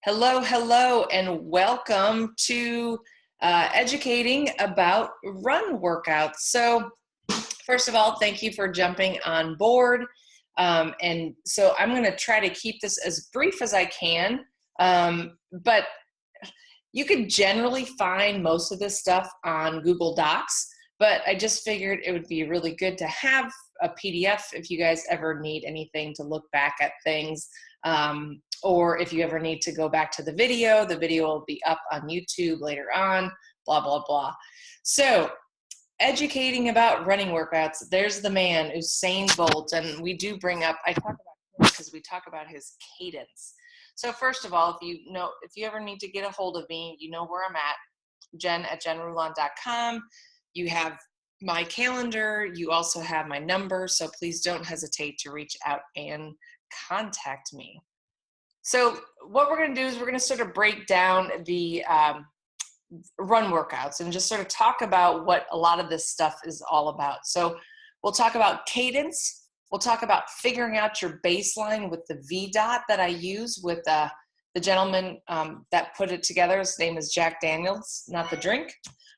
Hello, hello, and welcome to educating about run workouts. So first of all, thank you for jumping on board. And so I'm going to try to keep this as brief as I can, but you could generally find most of this stuff on Google Docs, but I just figured it would be really good to have a PDF if you guys ever need anything to look back at things. Or if you ever need to go back to the video will be up on YouTube later on, blah, blah, blah. So educating about running workouts, there's the man, Usain Bolt, and we do bring up, I talk about him because we talk about his cadence. So first of all, if you ever need to get a hold of me, you know where I'm at, jen@jenrulon.com. You have my calendar, you also have my number, so please don't hesitate to reach out and contact me. So what we're going to do is we're going to sort of break down the run workouts and just sort of talk about what a lot of this stuff is all about. So we'll talk about cadence. We'll talk about figuring out your baseline with the VDOT that I use with the gentleman that put it together. His name is Jack Daniels, not the drink.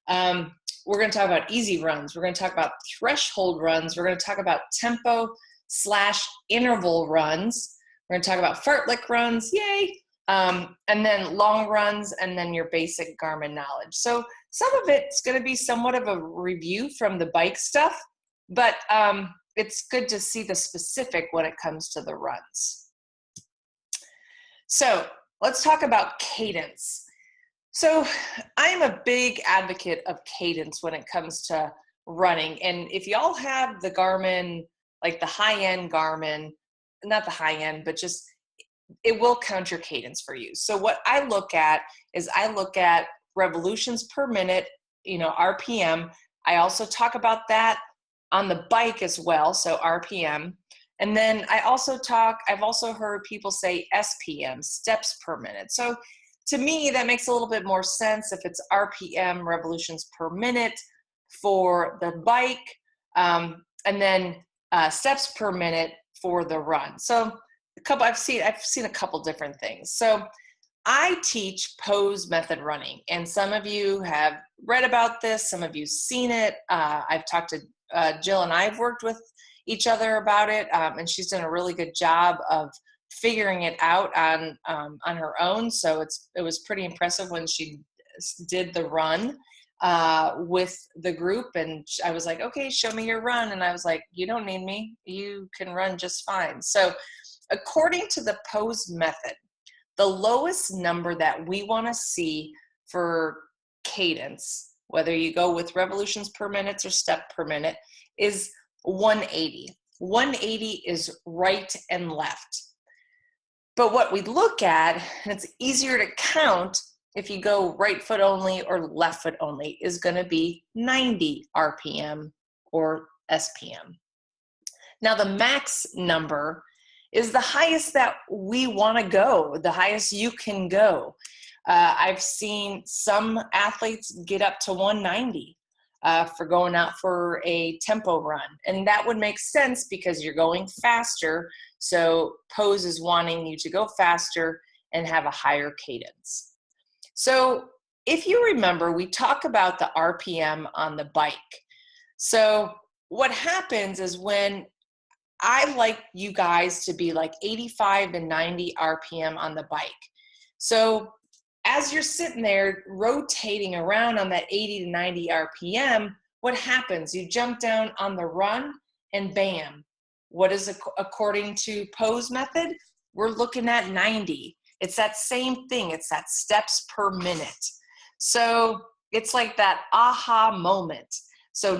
We're going to talk about easy runs. We're going to talk about threshold runs. We're going to talk about tempo/interval runs. We're going to talk about fartlek runs, yay, and then long runs, and then your basic Garmin knowledge. So some of it's going to be somewhat of a review from the bike stuff, but it's good to see the specific when it comes to the runs. So let's talk about cadence. So I am a big advocate of cadence when it comes to running. And if y'all have the Garmin, like the high-end Garmin, not the high-end, but just it will count your cadence for you. So what I look at is I look at revolutions per minute, RPM. I also talk about that on the bike as well, so RPM. And then I've also heard people say SPM, steps per minute. So to me, that makes a little bit more sense if it's RPM, revolutions per minute for the bike, and then steps per minute for the run. So I've seen a couple different things. So I teach pose method running, and some of you have read about this, some of you've seen it. I've talked to Jill, and I've worked with each other about it, and she's done a really good job of figuring it out on her own. So it was pretty impressive when she did the run with the group, and I was like, okay, show me your run. And I was like, you don't need me, you can run just fine. So according to the pose method, the lowest number that we want to see for cadence, whether you go with revolutions per minute or step per minute, is 180. 180 is right and left. But what we look at, and it's easier to count if you go right foot only or left foot only, is going to be 90 RPM or SPM. Now the max number is the highest that we want to go, the highest you can go. I've seen some athletes get up to 190 for going out for a tempo run. And that would make sense because you're going faster. So pose is wanting you to go faster and have a higher cadence. So if you remember, we talk about the RPM on the bike. So what happens is when I like you guys to be like 85 to 90 RPM on the bike. So as you're sitting there rotating around on that 80 to 90 RPM, what happens? You jump down on the run and bam. What is according to pose method? We're looking at 90. It's that same thing. It's that steps per minute. So it's like that aha moment. So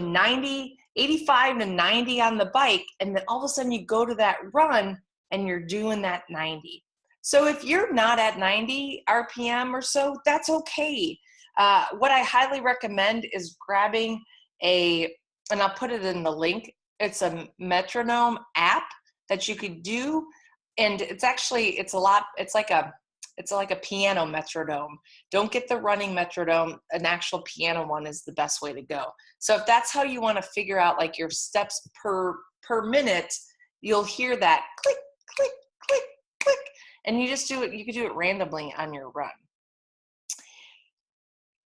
85 to 90 on the bike, and then all of a sudden you go to that run and you're doing that 90. So if you're not at 90 RPM or so, that's okay. What I highly recommend is grabbing and I'll put it in the link, it's a metronome app that you could do. And it's like a piano metronome. Don't get the running metronome. An actual piano one is the best way to go. So if that's how you want to figure out like your steps per minute, you'll hear that click, click, click, click. And you just do it, you could do it randomly on your run.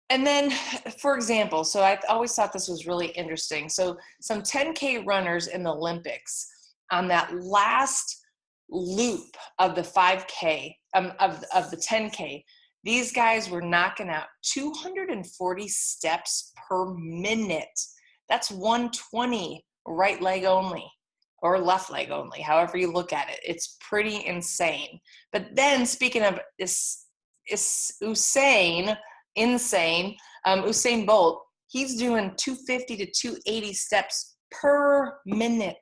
And then, for example, so I always thought this was really interesting. So some 10K runners in the Olympics, on that last loop of the 5K, of the 10K, these guys were knocking out 240 steps per minute. That's 120 right leg only, or left leg only, however you look at it. It's pretty insane. But then, speaking of Usain Bolt, he's doing 250 to 280 steps per minute.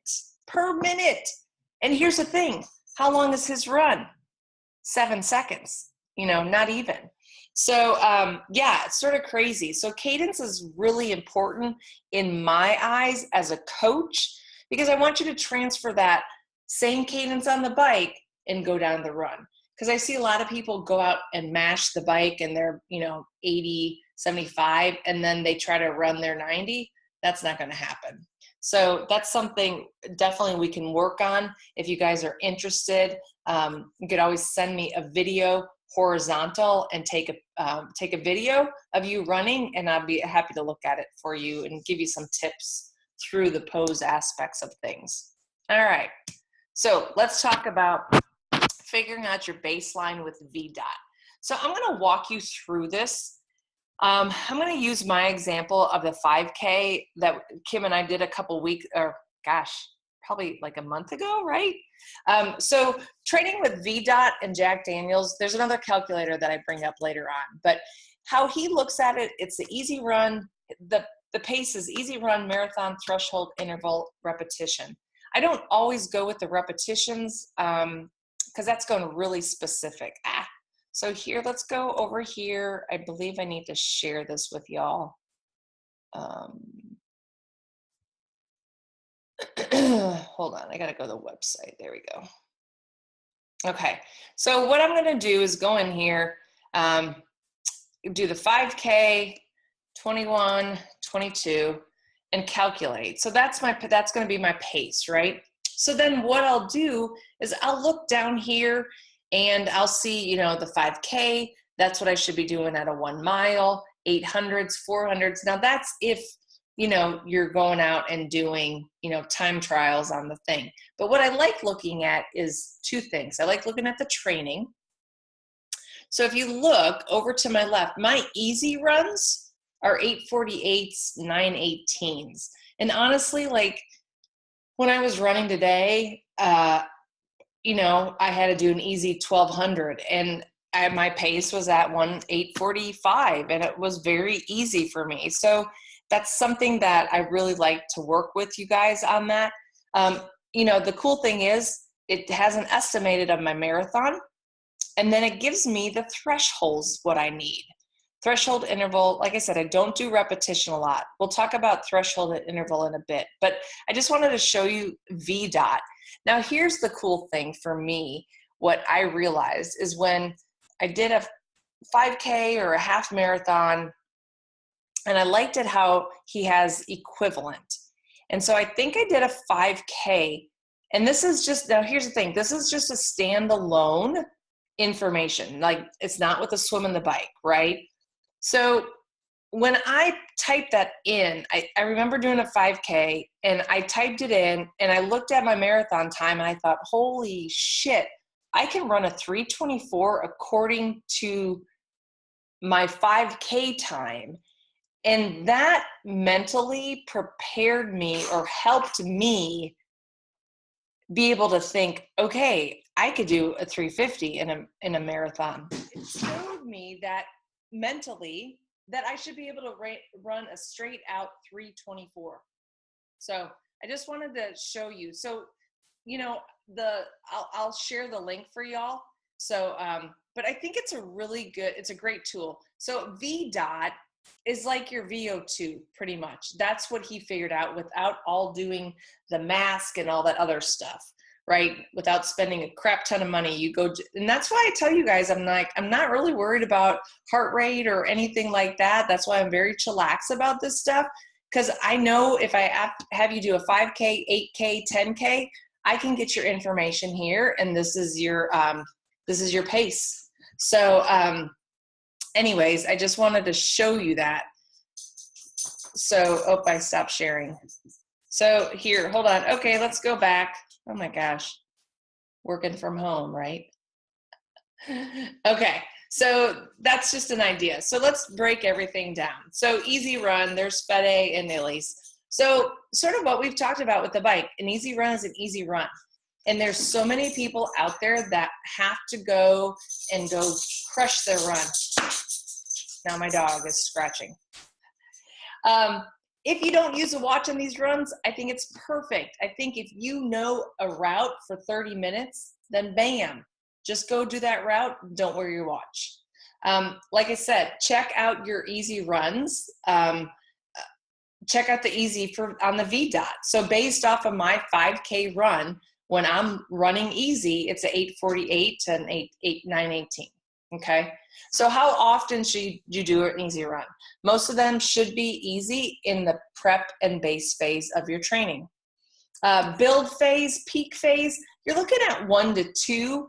And here's the thing, how long is his run? 7 seconds, not even. So yeah, it's sort of crazy. So cadence is really important in my eyes as a coach, because I want you to transfer that same cadence on the bike and go down the run. Because I see a lot of people go out and mash the bike and they're, 80, 75, and then they try to run their 90. That's not going to happen. So that's something definitely we can work on. If you guys are interested, you could always send me a video horizontal and take a video of you running, and I'd be happy to look at it for you and give you some tips through the pose aspects of things. All right. So let's talk about figuring out your baseline with VDOT. So I'm going to walk you through this. I'm going to use my example of the 5K that Kim and I did a couple weeks, or probably like a month ago, right? So training with VDOT and Jack Daniels, there's another calculator that I bring up later on, but how he looks at it, it's the easy run, the pace is easy run, marathon, threshold, interval, repetition. I don't always go with the repetitions because that's going really specific. So here, let's go over here. I believe I need to share this with y'all. Hold on, I gotta go to the website. There we go. Okay, so what I'm gonna do is go in here, do the 5K, 21, 22, and calculate. So that's gonna be my pace, right? So then what I'll do is I'll look down here and I'll see, the 5K, that's what I should be doing at a 1 mile, 800s, 400s. Now that's if, you're going out and doing, time trials on the thing. But what I like looking at is two things. I like looking at the training. So if you look over to my left, my easy runs are 848s, 918s. And honestly, like when I was running today, I had to do an easy 1200, and my pace was at 845, and it was very easy for me. So that's something that I really like to work with you guys on that. The cool thing is it has an estimated of my marathon, and then it gives me the thresholds, what I need. Threshold, interval, like I said, I don't do repetition a lot. We'll talk about threshold and interval in a bit, but I just wanted to show you VDOT. Now, here's the cool thing for me. What I realized is when I did a 5K or a half marathon, and I liked it how he has equivalent. And so I think I did a 5K, and this is just, now here's the thing, this is just a standalone information. Like, it's not with the swim and the bike, right? So when I typed that in, I remember doing a 5K, and I typed it in, and I looked at my marathon time, and I thought, holy shit, I can run a 3:24 according to my 5K time. And that mentally prepared me, or helped me be able to think, okay, I could do a 350 in a marathon. It showed me that mentally that I should be able to run a straight out 3:24. So I just wanted to show you. So, I'll share the link for y'all. So, but I think it's a great tool. So VDOT is like your VO2 pretty much. That's what he figured out without all doing the mask and all that other stuff, right? Without spending a crap ton of money. And that's why I tell you guys, I'm not really worried about heart rate or anything like that. That's why I'm very chillax about this stuff. Because I know if I have you do a 5K, 8K, 10K, I can get your information here. And this is your this is your pace. So anyways, I just wanted to show you that. So, oh, I stopped sharing. So here, hold on. Okay, let's go back. Oh my gosh, working from home, right? Okay, so that's just an idea. So let's break everything down. So easy run, there's Fede and Nilly's. So sort of what we've talked about with the bike, an easy run is an easy run. And there's so many people out there that have to go crush their run. Now my dog is scratching. If you don't use a watch on these runs, I think it's perfect. I think if you know a route for 30 minutes, then bam, just go do that route. Don't wear your watch. Like I said, check out your easy runs. Check out the easy on the VDOT. So based off of my 5K run, when I'm running easy, it's an 8:48 to an 9:18. Okay. So how often should you do an easy run? Most of them should be easy in the prep and base phase of your training. Build phase, peak phase, you're looking at 1 to 2.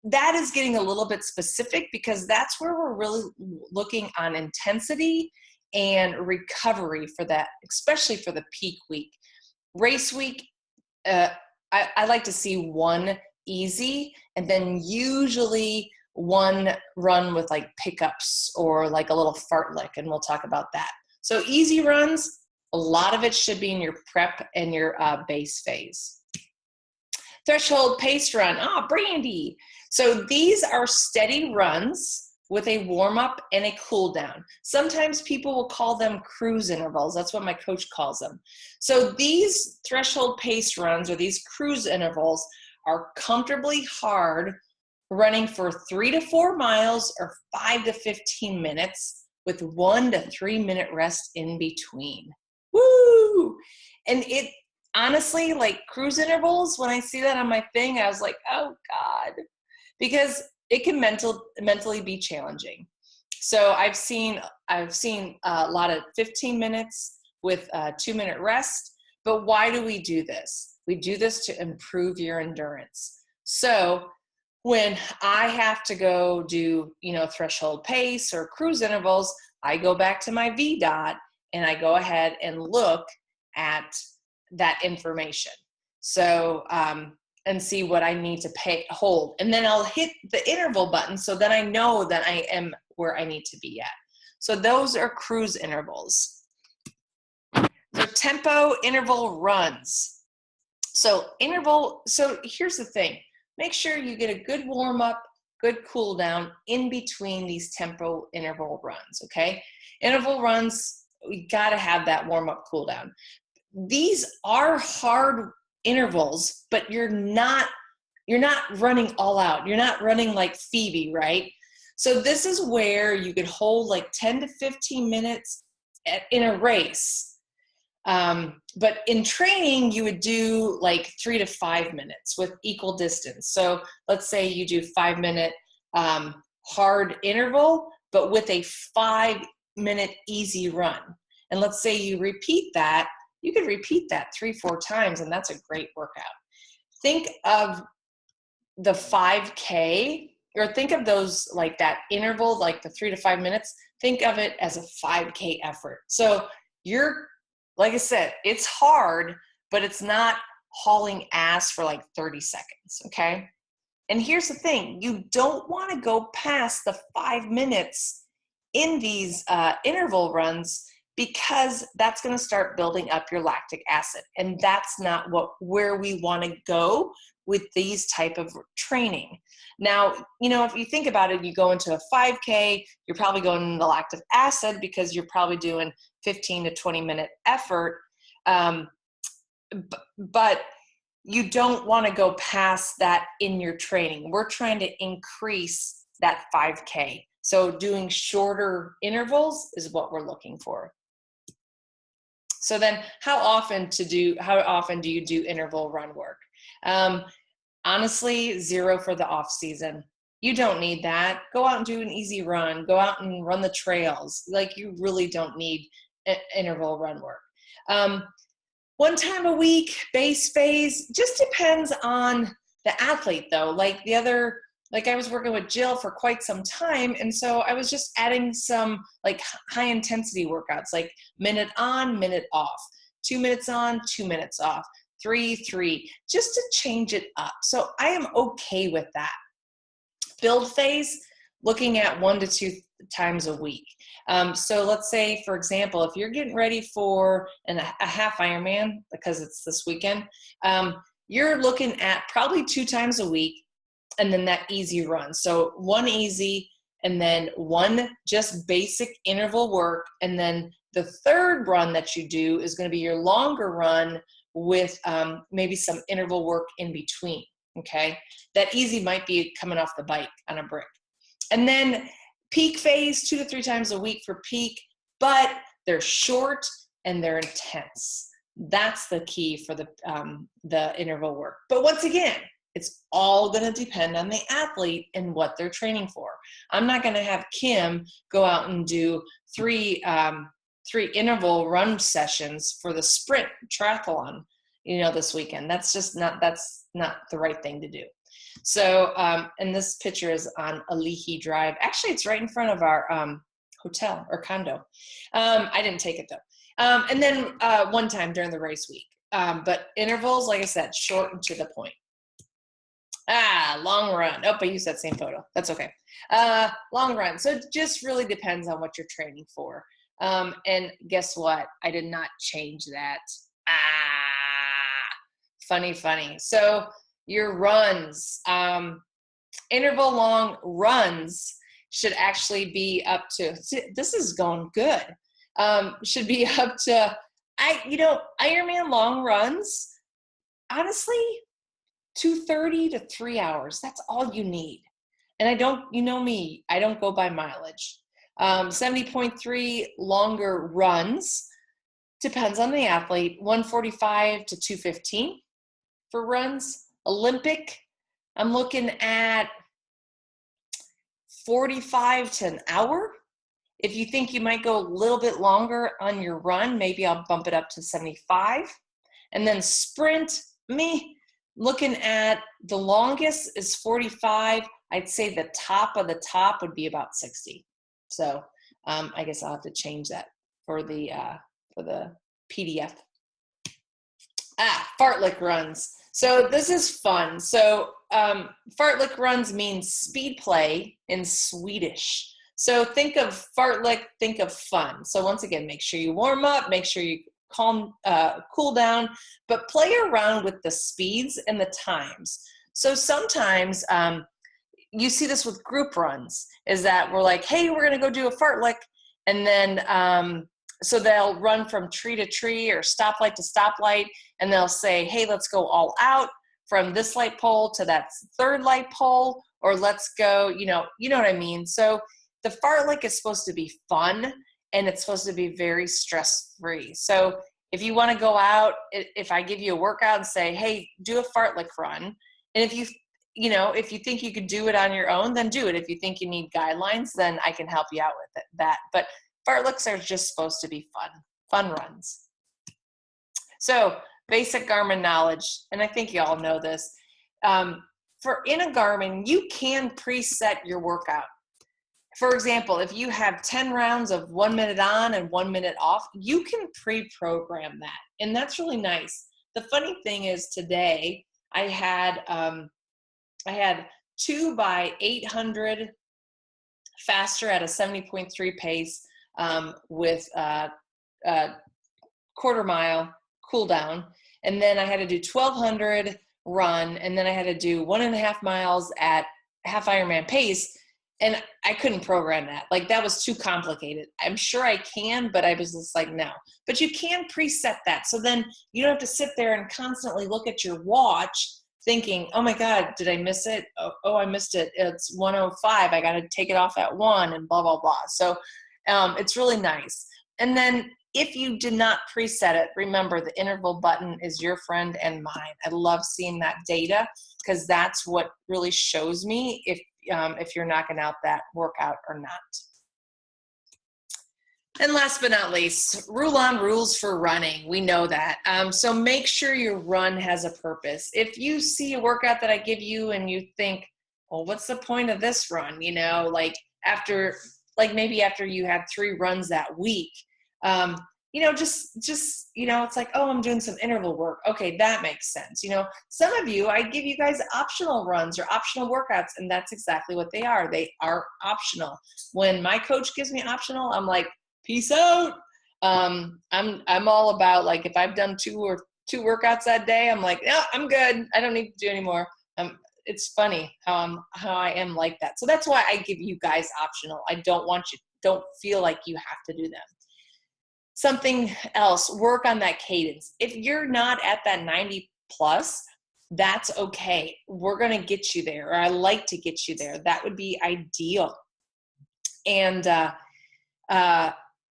That is getting a little bit specific because that's where we're really looking on intensity and recovery for that, especially for the peak week. Race week, I like to see 1 easy and then usually 1 run with like pickups or like a little fartlek, and we'll talk about that. So easy runs, a lot of it should be in your prep and your base phase. Threshold pace run, Brandy. So these are steady runs with a warm-up and a cool-down. Sometimes people will call them cruise intervals. That's what my coach calls them. So these threshold pace runs or these cruise intervals are comfortably hard, running for 3 to 4 miles or 5 to 15 minutes with 1 to 3 minute rest in between. Woo! And it honestly, like cruise intervals, when I see that on my thing, I was like, oh God, because it can mentally be challenging. So I've seen a lot of 15 minutes with a 2-minute rest. But why do we do this? We do this to improve your endurance. So when I have to go do, threshold pace or cruise intervals, I go back to my VDOT and I go ahead and look at that information. So, and see what I need to hold. And then I'll hit the interval button so then I know that I am where I need to be at. So those are cruise intervals. So tempo interval runs. So here's the thing. Make sure you get a good warm up, good cool down in between these tempo interval runs, okay? Interval runs, we gotta have that warm up, cool down. These are hard intervals, but you're not running all out. You're not running like Phoebe, right? So this is where you could hold like 10 to 15 minutes in a race. But in training, you would do like 3 to 5 minutes with equal distance. So let's say you do 5-minute hard interval, but with a 5-minute easy run. And let's say you repeat that. You could repeat that 3-4 times, and that's a great workout. Think of the 5K, or think of those like that interval, like the 3 to 5 minutes. Think of it as a 5K effort. So like I said, it's hard, but it's not hauling ass for like 30 seconds, okay? And here's the thing. You don't want to go past the 5 minutes in these interval runs because that's going to start building up your lactic acid. And that's not where we want to go with these type of training. Now, if you think about it, you go into a 5K, you're probably going into lactic acid because you're probably doing 15 to 20 minute effort. But you don't want to go past that in your training. We're trying to increase that 5K. So doing shorter intervals is what we're looking for. So then how often do you do interval run work? Honestly, 0 for the off season. You don't need that. Go out and do an easy run. Go out and run the trails. Like, you really don't need interval run work. 1 time a week, base phase, just depends on the athlete though. Like the other like I was working with Jill for quite some time. And so I was just adding some like high intensity workouts, like minute on, minute off, 2 minutes on, 2 minutes off, 3, 3, just to change it up. So I am okay with that. Build phase, looking at 1 to 2 times a week. So let's say, for example, if you're getting ready for a half Ironman, because it's this weekend, you're looking at probably 2 times a week, and then that easy run. So 1 easy, and then 1 just basic interval work. And then the third run that you do is going to be your longer run with maybe some interval work in between. Okay. That easy might be coming off the bike on a brick. And then peak phase, 2 to 3 times a week for peak, but they're short and they're intense. That's the key for the interval work. But once again, it's all going to depend on the athlete and what they're training for. I'm not going to have Kim go out and do 3 interval run sessions for the sprint triathlon, this weekend. That's not the right thing to do. So, and this picture is on Alihi Drive. Actually, it's right in front of our hotel or condo. I didn't take it though. And then 1 time during the race week. But intervals, like I said, short and to the point. Long run. Oh, I used that same photo. That's okay. Long run. So it just really depends on what you're training for. And guess what? I did not change that. Funny. So your runs, interval long runs should actually be up to, this is going good. Should be up to, Ironman long runs, honestly, 2:30 to 3 hours. That's all you need. And I don't, me, I don't go by mileage. 70.3 longer runs, depends on the athlete, 145 to 215 for runs. Olympic, I'm looking at 45 to an hour. If you think you might go a little bit longer on your run, maybe I'll bump it up to 75. And then sprint, looking at the longest is 45. I'd say the top of the top would be about 60. So I guess I'll have to change that for the PDF. Fartlek runs. So this is fun. So fartlek runs means speed play in Swedish. So think of fartlek, think of fun. So once again, make sure you warm up, make sure you cool down, but play around with the speeds and the times. So sometimes you see this with group runs, is that we're like, hey, we're going to go do a fartlek. And then, so they'll run from tree to tree or stoplight to stoplight. And they'll say, hey, let's go all out from this light pole to that third light pole, or let's go, you know what I mean? So the fartlek is supposed to be fun, and it's supposed to be very stress-free. So if you want to go out, if I give you a workout and say, hey, do a fartlek run, and if you think you could do it on your own, then do it. If you think you need guidelines, then I can help you out with that. But fartleks are just supposed to be fun runs. So basic Garmin knowledge, and I think you all know this. For in a Garmin, you can preset your workout. For example, if you have 10 rounds of 1 minute on and 1 minute off, you can pre-program that. And that's really nice. The funny thing is today I had 2 by 800 faster at a 70.3 pace with a quarter mile cool down. And then I had to do 1200 run. And then I had to do 1.5 miles at half Ironman pace. And I couldn't program that. Like, that was too complicated. I'm sure I can, but I was just like, no. But you can preset that. So then you don't have to sit there and constantly look at your watch thinking, oh my God, did I miss it? Oh, I missed it. It's 1:05. I got to take it off at 1 and blah, blah, blah. So it's really nice. And then if you did not preset it, remember the interval button is your friend and mine. I love seeing that data because that's what really shows me if you're knocking out that workout or not. And last but not least, rule on rules for running. We know that. So make sure your run has a purpose. If you see a workout that I give you and you think, well, what's the point of this run? You know, like maybe after you had 3 runs that week, you know, just, you know, it's like, oh, I'm doing some interval work. Okay, that makes sense. You know, some of you, I give you guys optional runs or optional workouts, and that's exactly what they are. They are optional. When my coach gives me optional, I'm like, peace out. I'm all about, like, if I've done two workouts that day, I'm like, no, I'm good. I don't need to do any more. It's funny how I am like that. So that's why I give you guys optional. I don't feel like you have to do them. Something else, work on that cadence. If you're not at that 90 plus, that's okay. We're going to get you there, or I like to get you there. That would be ideal. And,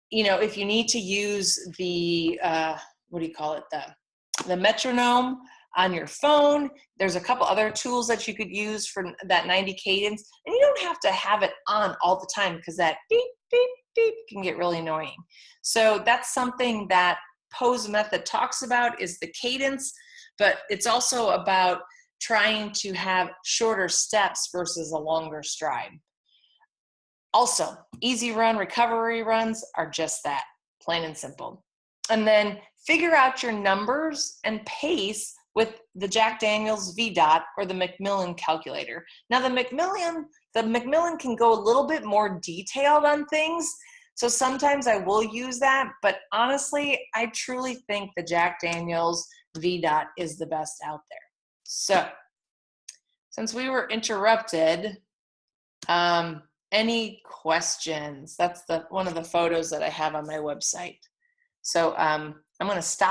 you know, if you need to use the, what do you call it? The metronome on your phone, there's a couple other tools that you could use for that 90 cadence. And you don't have to have it on all the time, because that beep, beep, beep can get really annoying. So that's something that Pose Method talks about, is the cadence, but it's also about trying to have shorter steps versus a longer stride. Also, easy run recovery runs are just that, plain and simple. And then figure out your numbers and pace with the Jack Daniels VDOT or the Macmillan calculator. Now the Macmillan can go a little bit more detailed on things, so sometimes I will use that, but honestly, I truly think the Jack Daniels VDOT is the best out there. So, since we were interrupted, any questions? That's one of the photos that I have on my website. So I'm going to stop.